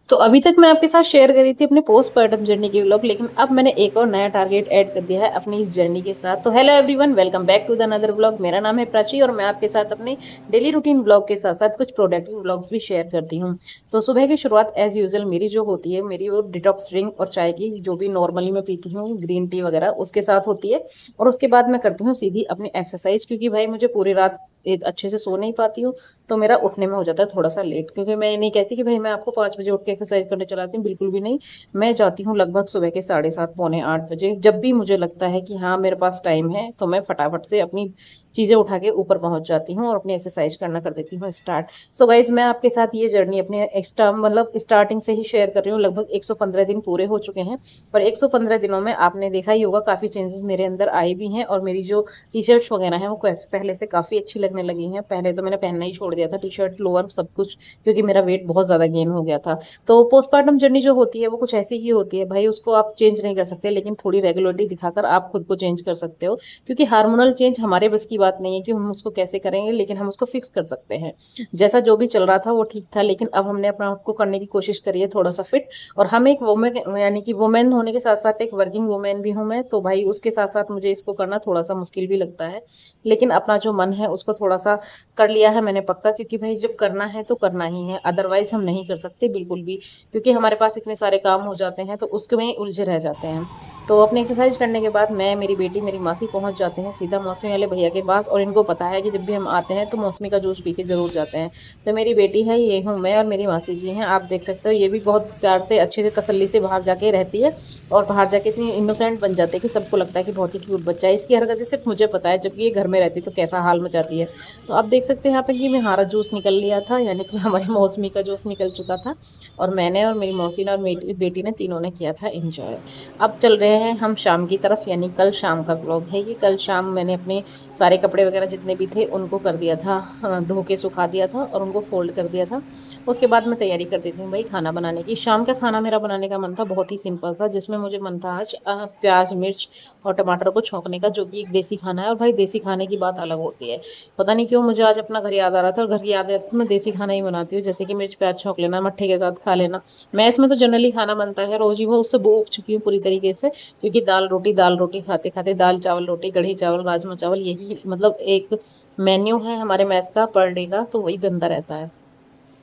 तो अभी तक मैं आपके साथ शेयर करी थी अपने पोस्टपार्टम जर्नी की व्लॉग, लेकिन अब मैंने एक और नया टारगेट ऐड कर दिया है अपनी इस जर्नी के साथ। तो hello everyone, welcome back to the another vlog. मेरा नाम है प्राची और मैं आपके साथ अपने डेली रूटीन व्लॉग के साथ साथ कुछ प्रोडक्टिव व्लॉग्स भी शेयर करती हूँ। तो सुबह की शुरुआत एज यूजुअल मेरी जो होती है, मेरी वो डिटॉक्स ड्रिंक और चाय की जो भी नॉर्मली मैं पीती हूँ, ग्रीन टी वगैरह उसके साथ होती है। और उसके बाद मैं करती हूँ सीधी अपनी एक्सरसाइज, क्योंकि भाई मुझे पूरी रात एक अच्छे से सो नहीं पाती हूँ। तो मेरा उठने में हो जाता है थोड़ा सा लेट, क्योंकि मैं ये नहीं कहती कि भाई मैं आपको 5 बजे उठ के एक्सरसाइज करने चलाती हूँ, बिल्कुल भी नहीं। मैं जाती हूँ लगभग सुबह के 7:30 पौने 8 बजे, जब भी मुझे लगता है कि हाँ मेरे पास टाइम है तो मैं फटाफट से अपनी चीज़ें उठा के ऊपर पहुंच जाती हूँ और अपनी एक्सरसाइज करना कर देती हूँ स्टार्ट। सो गाइज, मैं आपके साथ ये जर्नी अपने एक्स्ट्रा मतलब स्टार्टिंग से ही शेयर कर रही हूँ। लगभग 115 दिन पूरे हो चुके हैं। पर 115 दिनों में आपने देखा ही होगा काफ़ी चेंजेस मेरे अंदर आए भी हैं, और मेरी जो टी शर्ट्स वगैरह हैं वो पहले से काफ़ी अच्छी लगने लगी हैं। पहले तो मैंने पहनना ही छोड़ दिया था टी शर्ट लोअर सब कुछ, क्योंकि मेरा वेट बहुत ज़्यादा गेन हो गया था। तो पोस्टपार्टम जर्नी जो होती है वो कुछ ऐसी ही होती है भाई, उसको आप चेंज नहीं कर सकते, लेकिन थोड़ी रेगुलरिटी दिखाकर आप खुद को चेंज कर सकते हो। क्योंकि हार्मोनल चेंज हमारे बस की बात नहीं है कि हम उसको कैसे करेंगे, लेकिन हम उसको फिक्स कर सकते हैं। जैसा जो भी चल रहा था वो ठीक था, लेकिन अब हमने अपना आप को करने की कोशिश करी है थोड़ा सा फिट। और हम एक वुमेन, यानी कि वुमेन होने के साथ साथ एक वर्किंग वुमेन भी हूँ मैं, तो भाई उसके साथ साथ मुझे इसको करना थोड़ा सा मुश्किल भी लगता है। लेकिन अपना जो मन है उसको थोड़ा सा कर लिया है मैंने पक्का, क्योंकि भाई जब करना है तो करना ही है, अदरवाइज हम नहीं कर सकते बिल्कुल भी। क्योंकि हमारे पास इतने सारे काम हो जाते हैं तो उसमें उलझे रह जाते हैं। तो अपनी एक्सरसाइज करने के बाद मैं, मेरी बेटी, मेरी मासी पहुंच जाते हैं सीधा मौसमी वाले भैया के पास, और इनको पता है कि जब भी हम आते हैं तो मौसमी का जूस पी के जरूर जाते हैं। तो मेरी बेटी है, ये हूँ मैं, और मेरी मासी जी हैं। आप देख सकते हो ये भी बहुत प्यार से अच्छे से तसल्ली से बाहर जाके रहती है, और बाहर जाके इतनी इनोसेंट बन जाती है कि सबको लगता है कि बहुत ही क्यूट बच्चा है। इसकी हरकतें सिर्फ मुझे पता है, जबकि ये घर में रहती तो कैसा हाल मचाती है। तो आप देख सकते हैं यहाँ पे कि मेरा जूस निकल लिया था, यानी कि हमारी मौसमी का जूस निकल चुका था। और मैंने और मेरी मौसी ने और मेरी बेटी ने, तीनों ने किया था एंजॉय। अब चल रहे हैं हम शाम की तरफ, यानी कल शाम का ब्लॉग है ये। कल शाम मैंने अपने सारे कपड़े वगैरह जितने भी थे उनको कर दिया था, धो के सुखा दिया था और उनको फोल्ड कर दिया था। उसके बाद मैं तैयारी कर देती हूँ भाई खाना बनाने की। शाम का खाना मेरा बनाने का मन था बहुत ही सिंपल सा, जिसमें मुझे मन था आज प्याज मिर्च और टमाटर को छौंकने का, जो कि एक देसी खाना है। और भाई देसी खाने की बात अलग होती है। पता नहीं क्यों मुझे आज अपना घर याद आ रहा था, और घर की याद आती तो मैं देसी खाना ही बनाती हूँ, जैसे कि मिर्च प्याज छौंक लेना, मट्ठे के साथ खा लेना। मैस में तो जनरली खाना बनता है रोज ही, वो उससे वो उग चुकी हूँ पूरी तरीके से। क्योंकि दाल रोटी खाते खाते, दाल चावल रोटी, कढ़ी चावल, राजमा चावल, यही मतलब एक मेन्यू है हमारे मैस का पर डे का, तो वही बनता रहता है।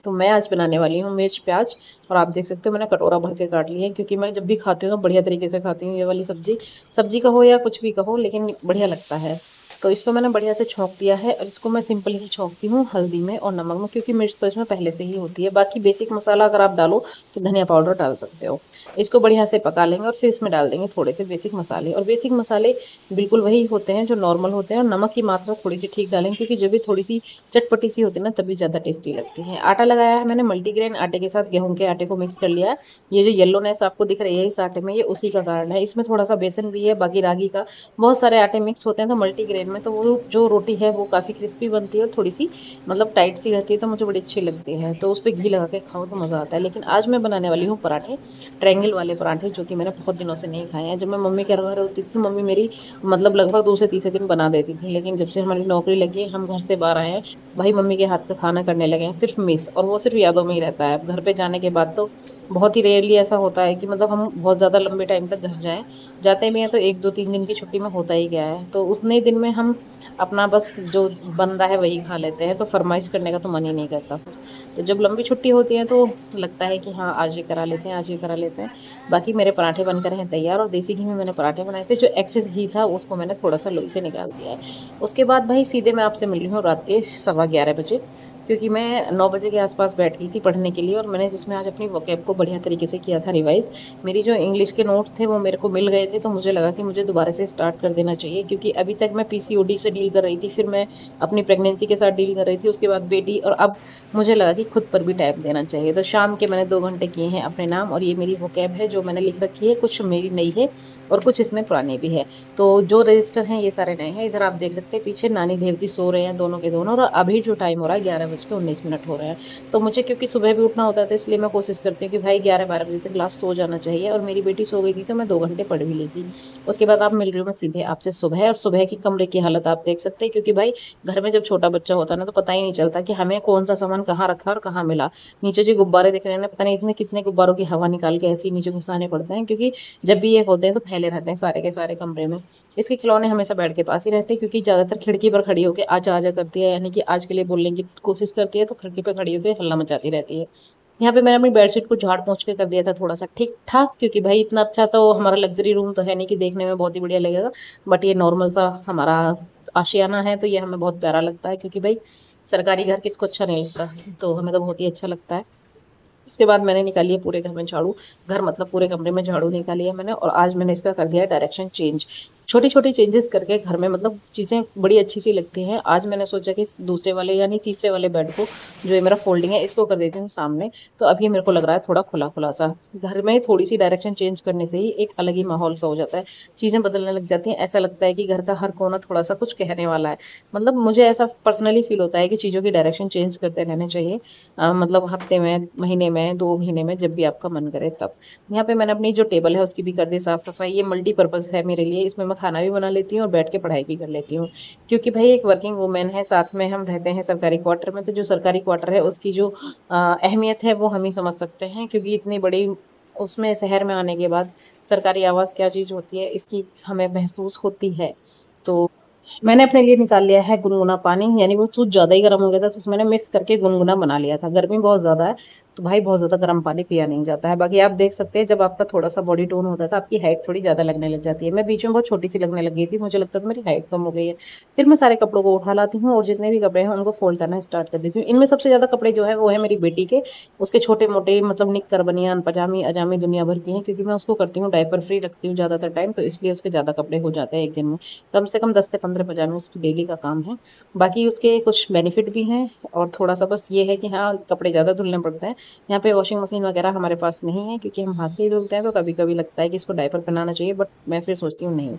तो मैं आज बनाने वाली हूँ मिर्च प्याज। और आप देख सकते हो मैंने कटोरा भर के काट लिए हैं, क्योंकि मैं जब भी खाती हूँ तो बढ़िया तरीके से खाती हूँ ये वाली सब्जी। सब्जी कहो या कुछ भी कहो, लेकिन बढ़िया लगता है। तो इसको मैंने बढ़िया से छौंक दिया है, और इसको मैं सिंपल ही छौंकती हूँ हल्दी में और नमक में, क्योंकि मिर्च तो इसमें पहले से ही होती है। बाकी बेसिक मसाला अगर आप डालो तो धनिया पाउडर डाल सकते हो। इसको बढ़िया से पका लेंगे और फिर इसमें डाल देंगे थोड़े से बेसिक मसाले। और बेसिक मसाले बिल्कुल वही होते हैं जो नॉर्मल होते हैं, और नमक की मात्रा थोड़ी सी ठीक डालेंगे, क्योंकि जब भी थोड़ी सी चटपटी सी होती है ना तभी ज़्यादा टेस्टी लगती है। आटा लगाया है मैंने मल्टीग्रेन आटे के साथ, गेहूं के आटे को मिक्स कर लिया है। ये जो येलोनेस आपको दिख रही है इस आटे में, ये उसी का कारण है। इसमें थोड़ा सा बेसन भी है, बाकी रागी का, बहुत सारे आटे मिक्स होते हैं। तो मल्टीग्रेन में तो वो जो रोटी है वो काफ़ी क्रिस्पी बनती है और थोड़ी सी मतलब टाइट सी रहती है, तो मुझे बड़ी अच्छी लगती है। तो उस पर घी लगा के खाओ तो मज़ा आता है। लेकिन आज मैं बनाने वाली हूँ पराठे, ट्रायंगल वाले पराठे, जो कि मैंने बहुत दिनों से नहीं खाए हैं। जब मैं मम्मी के घर होती थी तो मम्मी मेरी मतलब लगभग दूसरे तीसरे दिन बना देती थी, लेकिन जब से हमारी नौकरी लगी है, हम घर से बाहर आए हैं, भाई मम्मी के हाथ का खाना करने लगे हैं सिर्फ मिस, और वो सिर्फ यादों में ही रहता है। अब घर पे जाने के बाद तो बहुत ही रेयरली ऐसा होता है कि मतलब हम बहुत ज़्यादा लंबे टाइम तक घर जाएं। जाते भी हैं तो 1 2 3 दिन की छुट्टी में होता ही गया है, तो उतने दिन में हम अपना बस जो बन रहा है वही खा लेते हैं। तो फरमाइश करने का तो मन ही नहीं करता फिर। तो जब लंबी छुट्टी होती है तो लगता है कि हाँ आज ये करा लेते हैं, आज ये करा लेते हैं। बाकी मेरे पराठे बनकर हैं तैयार, और देसी घी में मैंने पराठे बनाए थे। जो एक्सेस घी था उसको मैंने थोड़ा सा लोई से निकाल दिया है। उसके बाद भाई सीधे मैं आपसे मिल रही हूँ रात के 11:15 बजे, क्योंकि मैं 9 बजे के आसपास बैठ गई थी पढ़ने के लिए, और मैंने जिसमें आज अपनी वोकैब को बढ़िया तरीके से किया था रिवाइज। मेरी जो इंग्लिश के नोट्स थे वो मेरे को मिल गए थे, तो मुझे लगा कि मुझे दोबारा से स्टार्ट कर देना चाहिए, क्योंकि अभी तक मैं पीसीओडी से डील कर रही थी, फिर मैं अपनी प्रेगनेंसी के साथ डील कर रही थी, उसके बाद बेटी, और अब मुझे लगा कि खुद पर भी टाइम देना चाहिए। तो शाम के मैंने 2 घंटे किए हैं अपने नाम, और ये मेरी वोकैब है जो मैंने लिख रखी है, कुछ मेरी नई है और कुछ इसमें पुरानी भी है। तो जो रजिस्टर हैं ये सारे नए हैं। इधर आप देख सकते हैं पीछे नानी देवती सो रहे हैं दोनों के दोनों, और अभी जो टाइम हो रहा है 11:19 हो रहे हैं। तो मुझे क्योंकि सुबह भी उठना होता है तो इसलिए मैं कोशिश करती हूँ कि भाई 11-12 बजे तक लास्ट सो जाना चाहिए, और मेरी बेटी सो गई थी तो मैं 2 घंटे पढ़ भी लेती। उसके बाद आप मिल रही हूँ मैं सीधे आपसे सुबह, और सुबह की कमरे की हालत आप देख सकते हैं, क्योंकि भाई घर में जब छोटा बच्चा होता है ना तो पता ही नहीं चलता कि हमें कौन-सा सामान कहाँ रखा और कहाँ मिला। नीचे जो गुब्बारे दिख रहे हैं ना, पता नहीं इतने कितने गुब्बारों की हवा निकाल के ऐसे ही नीचे घुसाने पड़ते हैं, क्योंकि जब भी ये होते हैं तो फैले रहते हैं सारे के सारे कमरे में। इसके खिलौने हमेशा बेड के पास ही रहते हैं, क्योंकि ज़्यादातर खिड़की पर खड़ी होके आजा-आजा करती है, यानी कि आज के लिए बोलने की कोशिश करती है तो खिड़की पे खड़ी होके हल्ला मचाती रहती है। यहाँ पे मैंने अपनी बेडशीट को झाड़-पोंछ के कर दिया था थोड़ा-सा ठीक-ठाक, क्योंकि भाई इतना अच्छा तो हमारा लग्ज़री रूम तो है नहीं कि देखने में बहुत ही बढ़िया लगेगा। बट ये नॉर्मल सा हमारा आशियाना है तो ये हमें बहुत प्यारा लगता है, क्योंकि भाई सरकारी घर किसको अच्छा नहीं लगता? तो हमें तो बहुत ही अच्छा लगता है। उसके बाद मैंने निकाली है पूरे घर में झाड़ू, घर मतलब पूरे कमरे में झाड़ू निकाली है मैंने, और आज मैंने इसका कर दिया है डायरेक्शन चेंज। छोटी-छोटी चेंजेस करके घर में मतलब चीज़ें बड़ी अच्छी सी लगती हैं। आज मैंने सोचा कि दूसरे वाले यानी तीसरे वाले बेड को, जो ये मेरा फोल्डिंग है, इसको कर देती हूँ सामने, तो अब ये मेरे को लग रहा है थोड़ा खुला-खुला सा। घर में थोड़ी-सी डायरेक्शन चेंज करने से ही एक अलग ही माहौल सा हो जाता है, चीज़ें बदलने लग जाती हैं, ऐसा लगता है कि घर का हर कोना थोड़ा-सा कुछ कहने वाला है। मतलब मुझे ऐसा पर्सनली फ़ील होता है कि चीज़ों की डायरेक्शन चेंज करते रहने चाहिए। मतलब हफ्ते में, महीने में, 2 महीने में, जब भी आपका मन करे तब। यहाँ पे मैंने अपनी जो टेबल है उसकी भी कर दी साफ-सफाई। ये मल्टीपर्पज़ है मेरे लिए, इसमें मैं खाना भी बना लेती हूँ और बैठ के पढ़ाई भी कर लेती हूँ। क्योंकि भई एक वर्किंग वूमेन है, साथ में हम रहते हैं सरकारी क्वार्टर में, तो जो सरकारी क्वार्टर है उसकी जो अहमियत है वो हम ही समझ सकते हैं, क्योंकि इतनी बड़ी उसमें शहर में आने के बाद सरकारी आवास क्या चीज़ होती है इसकी हमें महसूस होती है। तो मैंने अपने लिए निकाल लिया है गुनगुना पानी, यानी वो दूध ज़्यादा ही गर्म हो गया था तो उसमें मैंने मिक्स करके गुनगुना बना लिया था। गर्मी बहुत ज़्यादा है, तो भाई बहुत ज़्यादा गर्म पानी पिया नहीं जाता है। बाकी आप देख सकते हैं जब आपका थोड़ा-सा बॉडी टोन होता है तो आपकी हाइट थोड़ी ज़्यादा लगने लग जाती है। मैं बीच में बहुत छोटी-सी लगने लग गई थी, मुझे लगता था मेरी हाइट कम हो गई है। फिर मैं सारे कपड़ों को उठा लाती हूँ और जितने भी कपड़े हैं उनको फ़ोल्ड करना स्टार्ट कर देती हूँ। इनमें सबसे ज़्यादा कपड़े जो है वो है मेरी बेटी के, उसके छोटे-मोटे मतलब निक्कर, बनियान, पजामी-अजामी दुनिया भर की हैं, क्योंकि मैं उसको करती हूँ डायपर फ्री रखती हूँ ज़्यादातर टाइम, तो इसलिए उसके ज़्यादा कपड़े हो जाते हैं 1 दिन में। कम से कम 10 से 15 पजामे उसकी डेली का काम है। बाकी उसके कुछ बेनिफिट भी हैं, और थोड़ा-सा बस ये है कि हाँ, कपड़े ज़्यादा धुलने पड़ते हैं। यहाँ पे वॉशिंग मशीन वगैरह हमारे पास नहीं है, क्योंकि हम हाथ से ही धुलते हैं, तो कभी-कभी लगता है कि इसको डायपर पहनाना चाहिए, बट मैं फिर सोचती हूँ नहीं।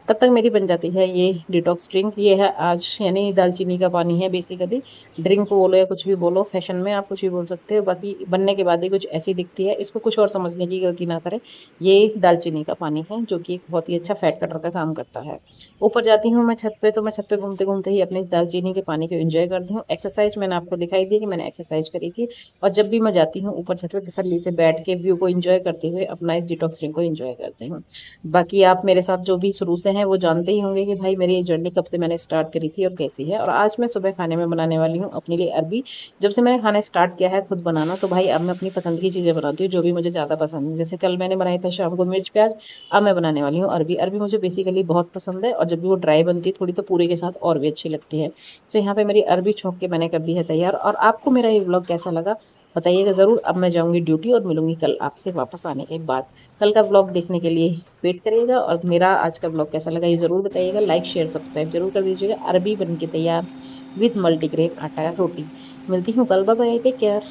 तब तक मेरी बन जाती है ये डिटॉक्स ड्रिंक। ये है आज, यानी दालचीनी का पानी है बेसिकली। ड्रिंक बोलो या कुछ भी बोलो, फैशन में आप कुछ भी बोल सकते हो। बाकी बनने के बाद ही कुछ ऐसी दिखती है, इसको कुछ और समझने की गलती ना करें। ये दालचीनी का पानी है, जो कि एक बहुत ही अच्छा फैट कटर का काम करता है। ऊपर जाती हूँ मैं छत पे, तो मैं छत पे घूमते-घूमते ही अपने इस दालचीनी के पानी को एन्जॉय करती हूँ। एक्सरसाइज़ मैंने आपको दिखाई दी कि मैंने एक्सरसाइज़ करी थी, और जब भी मैं जाती हूँ ऊपर छत पे तसल्ली से बैठ के व्यू को एन्जॉय करते हुए अपना इस डिटॉक्स ड्रिंक को एन्जॉय करती हूँ। बाकी आप मेरे साथ जो भी शुरू से हैं वो जानते ही होंगे कि भाई मेरी ये जर्नी कब से मैंने स्टार्ट करी थी और कैसी है। और आज मैं सुबह खाने में बनाने वाली हूँ अपने लिए अरबी। जब से मैंने खाना स्टार्ट किया है खुद बनाना, तो भाई अब मैं अपनी पसंद की चीज़ें बनाती हूँ, जो भी मुझे ज़्यादा पसंद है। जैसे कल मैंने बनाई था शाम को मिर्च प्याज़, अब मैं बनाने वाली हूँ अरबी। अरबी मुझे बेसिकली बहुत पसंद है, और जब भी वो ड्राई बनती है थोड़ी तो पूरे के साथ और भी अच्छी लगती है। तो यहाँ पे मेरी अरबी छोंक के मैंने कर दी है तैयार। और आपको मेरा ये व्लॉग कैसा लगा बताइएगा ज़रूर। अब मैं जाऊँगी ड्यूटी और मिलूँगी कल आपसे वापस आने के बाद। कल का व्लॉग देखने के लिए वेट करिएगा, और मेरा आज का व्लॉग कैसा लगा ये ज़रूर बताइएगा। लाइक, शेयर, सब्सक्राइब ज़रूर कर दीजिएगा। अरबी बन के तैयार विथ मल्टीग्रेन आटा रोटी। मिलती हूँ कल, बाय बाय, टेक केयर।